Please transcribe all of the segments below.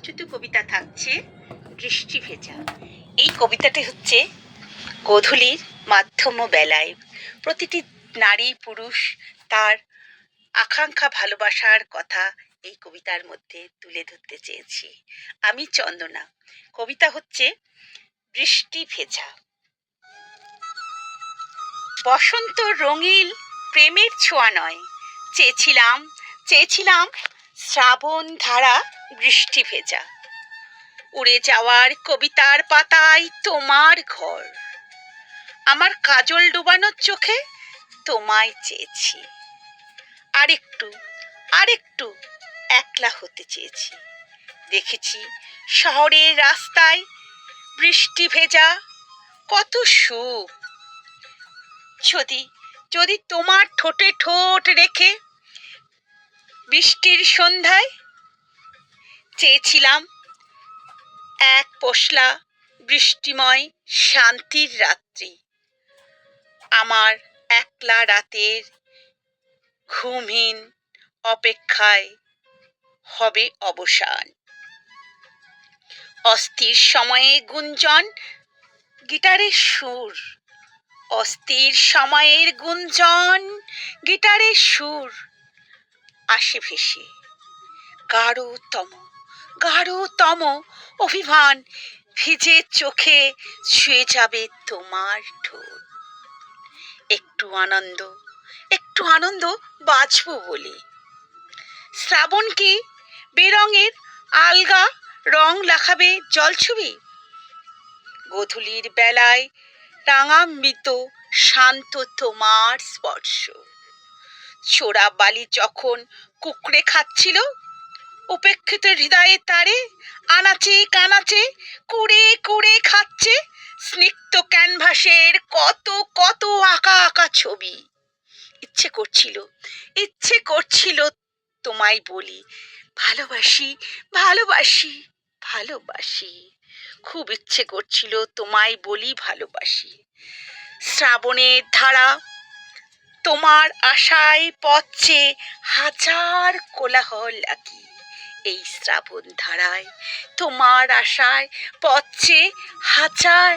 পাঠ্যত কবিতা থাকছে বৃষ্টি ভেজা। এই কবিতাটি হচ্ছে গোধূলির মাধ্যম বেলায় প্রতিটি নারী পুরুষ তার আকাঙ্ক্ষা ভালোবাসার কথা এই কবিতার মধ্যে তুলে ধরতে চেয়েছি। আমি চন্দনা। কবিতা হচ্ছে বৃষ্টি ভেজা। বসন্ত রঙিল প্রেমের ছোঁয়া নয়, চেয়েছিলাম চেয়েছিলাম শ্রাবণ ধারা বৃষ্টি ভেজা। উড়ে যাওয়ার কবিতার পাতায় তোমার ঘর, আমার কাজল ডুবানোর চোখে তোমায় চেয়েছি। আরেকটু আরেকটু একলা হতে চেয়েছি। দেখেছি শহরের রাস্তায় বৃষ্টি ভেজা কত সুখ। যদি যদি তোমার ঠোঁটে ঠোঁট রেখে বৃষ্টির সন্ধ্যায় চেয়েছিলাম এক পশলা বৃষ্টিময় শান্তির রাত্রি। আমার একলা রাতের ঘুমহীন অপেক্ষায় হবে অবসান। অস্থির সময়ে গুঞ্জন গিটারের সুর, অস্থির সময়ের গুঞ্জন গিটারের সুর আসে ভেসে। গাঢ়তম অভিমান ভিজে চোখে ছুঁয়ে যাবে তোমার ঠোঁট। একটু আনন্দ বাঁচবো বলে। শ্রাবণ কি বেরঙের আলগা রং লাখাবে জলছবি? গোধূলির বেলায় রাঙামৃত শান্ত তোমার স্পর্শ। ছোড়া বালি যখন কুকড়ে খাচ্ছিল উপেক্ষিত হৃদয়ে তারে আনাচে কানাচে কুড়ে কুড়ে খাচ্ছে স্নিগ্ধ ক্যানভাসের কত কত আঁকা আঁকা ছবি। ইচ্ছে করছিল তোমায় বলি ভালোবাসি ভালোবাসি ভালোবাসি। খুব ইচ্ছে করছিল তোমায় বলি ভালোবাসি। শ্রাবণের ধারা তোমার আশায় পথে হাজার কোলাহল আঁকি। এই শ্রাবণ ধারায় তোমার আশায় পথে হাজার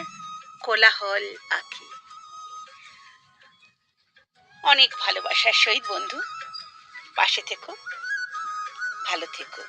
কোলাহল আঁকি। অনেক ভালোবাসার সহিত বন্ধু, পাশে থেকো, ভালো থেকো।